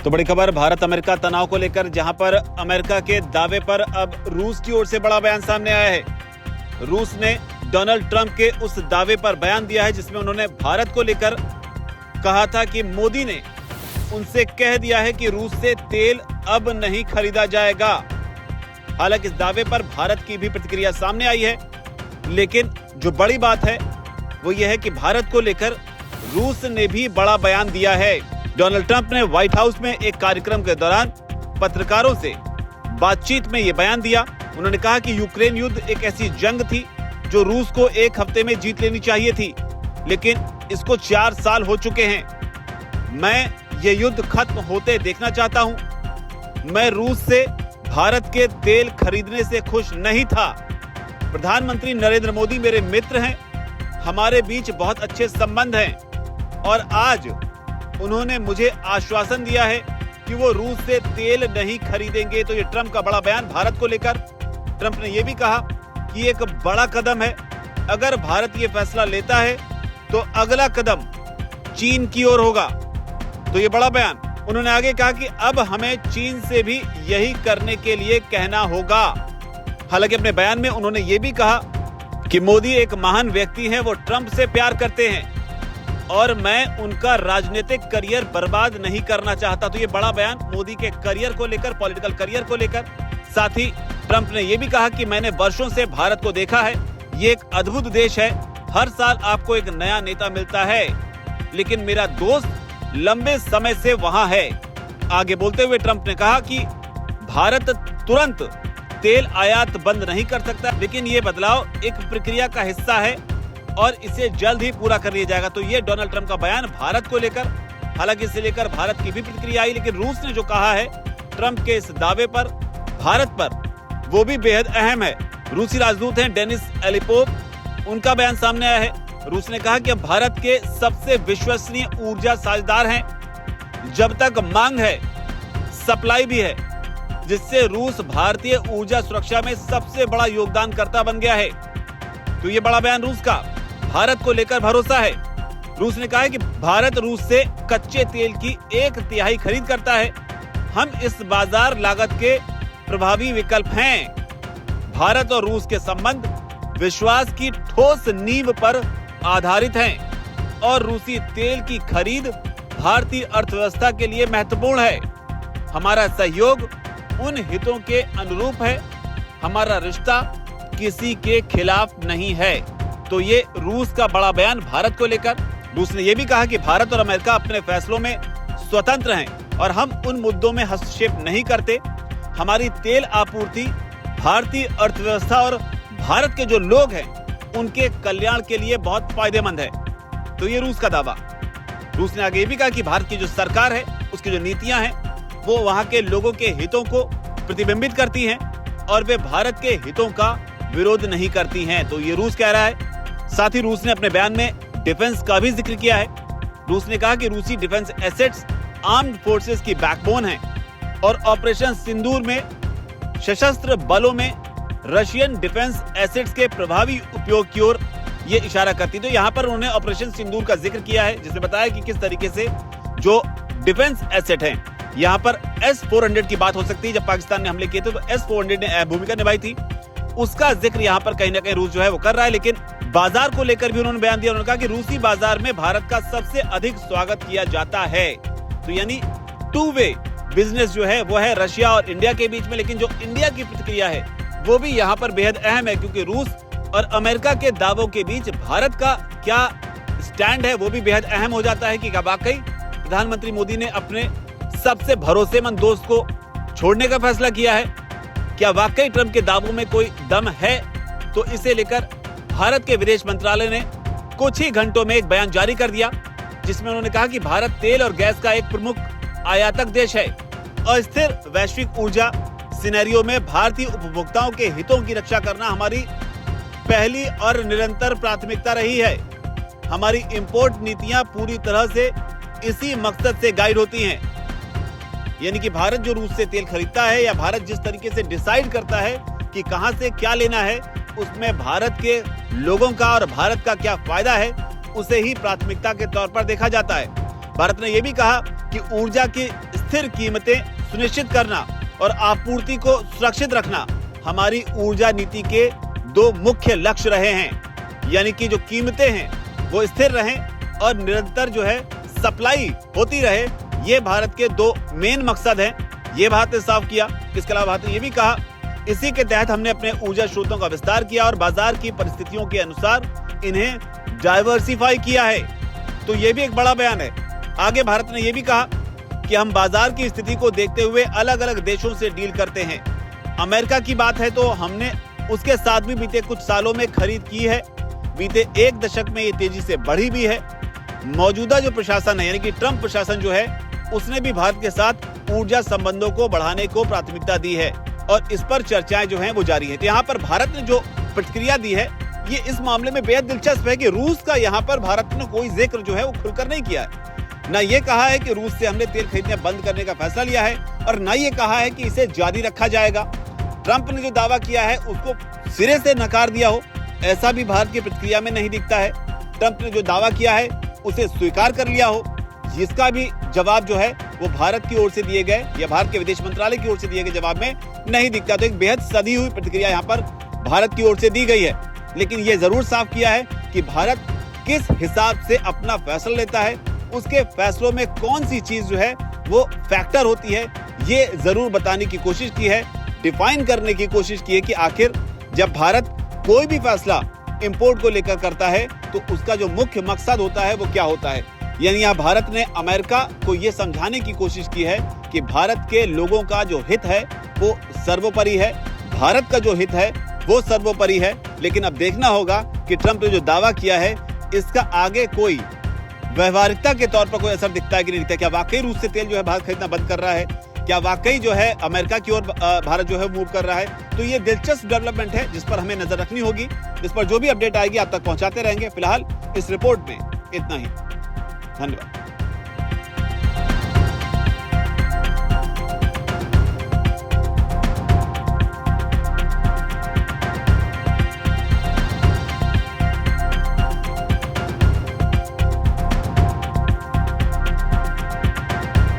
तो बड़ी खबर भारत अमेरिका तनाव को लेकर, जहां पर अमेरिका के दावे पर अब रूस की ओर से बड़ा बयान सामने आया है। रूस ने डोनाल्ड ट्रंप के उस दावे पर बयान दिया है जिसमें उन्होंने भारत को लेकर कहा था कि मोदी ने उनसे कह दिया है कि रूस से तेल अब नहीं खरीदा जाएगा। हालांकि इस दावे पर भारत की भी प्रतिक्रिया सामने आई है, लेकिन जो बड़ी बात है वो ये है कि भारत को लेकर रूस ने भी बड़ा बयान दिया है। डोनाल्ड ट्रंप ने व्हाइट हाउस में एक कार्यक्रम के दौरान पत्रकारों से बातचीत में ये बयान दिया। उन्होंने कहा कि यूक्रेन युद्ध एक ऐसी जंग थी जो रूस को एक हफ्ते में जीत लेनी चाहिए थी, लेकिन इसको 4 साल हो चुके हैं। मैं ये युद्ध खत्म होते देखना चाहता हूं। मैं रूस से भारत के तेल खरीदने से खुश नहीं था। प्रधानमंत्री नरेंद्र मोदी मेरे मित्र हैं, हमारे बीच बहुत अच्छे संबंध हैं और आज उन्होंने मुझे आश्वासन दिया है कि वो रूस से तेल नहीं खरीदेंगे। तो ये ट्रंप का बड़ा बयान भारत को लेकर। ट्रंप ने यह भी कहा कि एक बड़ा कदम है, अगर भारत ये फैसला लेता है तो अगला कदम चीन की ओर होगा। तो ये बड़ा बयान। उन्होंने आगे कहा कि अब हमें चीन से भी यही करने के लिए कहना होगा। हालांकि अपने बयान में उन्होंने ये भी कहा कि मोदी एक महान व्यक्ति हैं, वो ट्रंप से प्यार करते हैं और मैं उनका राजनीतिक करियर बर्बाद नहीं करना चाहता। तो ये बड़ा बयान मोदी के करियर को लेकर, पॉलिटिकल करियर को लेकर। साथ ही ट्रंप ने यह भी कहा कि मैंने वर्षों से भारत को देखा है, ये एक अद्भुत देश है, हर साल आपको एक नया नेता मिलता है, लेकिन मेरा दोस्त लंबे समय से वहां है। आगे बोलते हुए ट्रंप ने कहा कि भारत तुरंत तेल आयात बंद नहीं कर सकता, लेकिन ये बदलाव एक प्रक्रिया का हिस्सा है और इसे जल्द ही पूरा कर लिया जाएगा। तो ये डोनाल्ड ट्रंप का बयान भारत को लेकर। हालांकि इसे लेकर भारत की भी प्रतिक्रिया आई, लेकिन रूस ने जो कहा है ट्रंप के इस दावे पर, भारत पर, वो भी बेहद अहम है। रूसी राजदूत हैं डेनिस एलिपोव, उनका बयान सामने आया है। रूस ने कहा कि भारत के सबसे विश्वसनीय ऊर्जा साझेदार हैं। जब तक मांग है, सप्लाई भी है, जिससे रूस भारतीय ऊर्जा सुरक्षा में सबसे बड़ा योगदानकर्ता बन गया है। तो ये बड़ा बयान रूस का। भारत को लेकर भरोसा है। रूस ने कहा है कि भारत रूस से कच्चे तेल की 1/3 खरीद करता है। हम इस बाजार लागत के प्रभावी विकल्प हैं। भारत और रूस के संबंध विश्वास की ठोस नींव पर आधारित हैं और रूसी तेल की खरीद भारतीय अर्थव्यवस्था के लिए महत्वपूर्ण है। हमारा सहयोग उन हितों के अनुरूप है। हमारा रिश्ता किसी के खिलाफ नहीं है। तो ये रूस का बड़ा बयान भारत को लेकर। रूस ने यह भी कहा कि भारत और अमेरिका अपने फैसलों में स्वतंत्र हैं और हम उन मुद्दों में हस्तक्षेप नहीं करते। हमारी तेल आपूर्ति भारतीय अर्थव्यवस्था और भारत के जो लोग हैं उनके कल्याण के लिए बहुत फायदेमंद है। तो ये रूस का दावा। रूस ने आगे ये भी कहा कि भारत की जो सरकार है, उसकी जो नीतियां हैं, वो वहां के लोगों के हितों को प्रतिबिंबित करती हैं और वे भारत के हितों का विरोध नहीं करती हैं। तो ये रूस कह रहा है। साथ ही रूस ने अपने बयान में डिफेंस का भी जिक्र किया है। रूस ने कहा कि रूसी डिफेंस एसेट्स आर्म्ड फोर्सेस की बैकबोन हैं और ऑपरेशन सिंदूर में सशस्त्र बलों में रशियन डिफेंस एसेट्स के प्रभावी उपयोग की ओर ये इशारा करती। तो यहाँ पर उन्होंने ऑपरेशन सिंदूर का जिक्र किया है, जिसने बताया कि किस तरीके से जो डिफेंस एसेट हैं, यहाँ पर S-400 की बात हो सकती है। जब पाकिस्तान ने हमले किए थे तो S-400 ने अहम भूमिका निभाई थी, उसका जिक्र यहाँ पर कहीं ना कहीं रूस जो है वो कर रहा है। लेकिन बाजार को लेकर भी उन्होंने बयान दिया। उन्होंने कहा कि रूसी बाजार में भारत का सबसे अधिक स्वागत किया जाता है। तो यानी 2 वे बिजनेस जो है वो है रशिया और इंडिया के बीच में। लेकिन जो इंडिया की प्रतिक्रिया है वो भी यहाँ पर बेहद अहम है, क्योंकि रूस और अमेरिका के दावों के बीच भारत का क्या स्टैंड है वो भी बेहद अहम हो जाता है कि क्या वाकई प्रधानमंत्री मोदी ने अपने सबसे भरोसेमंद दोस्त को छोड़ने का फैसला किया है। क्या वाकई ट्रंप के दावों में कोई दम है? तो इसे लेकर भारत के विदेश मंत्रालय ने कुछ ही घंटों में एक बयान जारी कर दिया, जिसमें उन्होंने कहा कि भारत तेल और गैस का एक प्रमुख आयातक देश है। अस्थिर वैश्विक ऊर्जा सिनेरियो में भारतीय उपभोक्ताओं के हितों की रक्षा करना हमारी पहली और निरंतर प्राथमिकता रही है। हमारी इंपोर्ट नीतियां पूरी तरह से इसी मकसद से गाइड होती हैं। यानी कि भारत जो रूस से तेल खरीदता है, या भारत जिस तरीके से डिसाइड करता है कि कहां से क्या लेना है, उसमें भारत के लोगों का और भारत का क्या फायदा है, उसे ही प्राथमिकता के तौर पर देखा जाता है। भारत ने यह भी कहा कि ऊर्जा की स्थिर कीमतें सुनिश्चित करना और आपूर्ति को सुरक्षित रखना हमारी ऊर्जा नीति के दो मुख्य लक्ष्य रहे हैं। यानी कि जो कीमतें हैं वो स्थिर रहें और निरंतर जो है सप्लाई होती रहे, ये भारत के दो मेन मकसद हैं। ये भारत ने साफ किया। इसके अलावा भारत ने ये भी कहा, इसी के तहत हमने अपने ऊर्जा स्रोतों का विस्तार किया और बाजार की परिस्थितियों के अनुसार इन्हें डाइवर्सिफाई किया है। तो ये भी एक बड़ा बयान है। आगे भारत ने ये भी कहा कि हम बाजार की स्थिति को देखते हुए अलग अलग देशों से डील करते हैं। अमेरिका की बात है तो हमने उसके साथ भी बीते कुछ सालों में खरीद की है। बीते एक दशक में ये तेजी से बढ़ी भी है। मौजूदा जो प्रशासन है यानी कि ट्रंप प्रशासन जो है उसने भी भारत के साथ ऊर्जा संबंधों को बढ़ाने को प्राथमिकता दी है और इस पर चर्चाएं जो हैं वो जारी है। तो यहाँ पर भारत ने जो प्रतिक्रिया दी है ये इस मामले में बेहद दिलचस्प है कि रूस का यहाँ पर भारत ने कोई जिक्र जो है वो खुलकर नहीं किया है। ना ये कहा है कि रूस से हमने तेल खरीदने बंद करने का फैसला लिया है और ना ये कहा है कि इसे जारी रखा जाएगा। ट्रंप ने जो दावा किया है उसको सिरे से नकार दिया हो, ऐसा भी भारत की प्रतिक्रिया में नहीं दिखता है। ट्रंप ने जो दावा किया है उसे स्वीकार कर लिया हो, जिसका भी जवाब जो है वो भारत की ओर से दिए गए या भारत के विदेश मंत्रालय की ओर से दिए गए जवाब में नहीं दिखता। तो एक बेहद सधी हुई प्रतिक्रिया यहाँ पर भारत की ओर से दी गई है। लेकिन ये जरूर साफ किया है कि भारत किस हिसाब से अपना फैसला लेता है, उसके फैसलों में कौन सी चीज जो है वो फैक्टर होती है, ये जरूर बताने की कोशिश की है, डिफाइन करने की कोशिश की है कि आखिर जब भारत कोई भी फैसला इंपोर्ट को लेकर करता है तो उसका जो मुख्य मकसद होता है वो क्या होता है। यानी यहाँ भारत ने अमेरिका को ये समझाने की कोशिश की है कि भारत के लोगों का जो हित है वो सर्वोपरि है, भारत का जो हित है वो सर्वोपरि है। लेकिन अब देखना होगा कि ट्रंप ने जो दावा किया है इसका आगे कोई व्यवहारिकता के तौर पर कोई असर दिखता है कि नहीं दिखता। क्या वाकई रूस से तेल जो है भारत खरीदना बंद कर रहा है, क्या वाकई जो है अमेरिका की ओर भारत जो है मूव कर रहा है। तो ये दिलचस्प डेवलपमेंट है जिस पर हमें नजर रखनी होगी। इस पर जो भी अपडेट आएगी आप तक पहुंचाते रहेंगे। फिलहाल इस रिपोर्ट में इतना ही। धन्यवाद।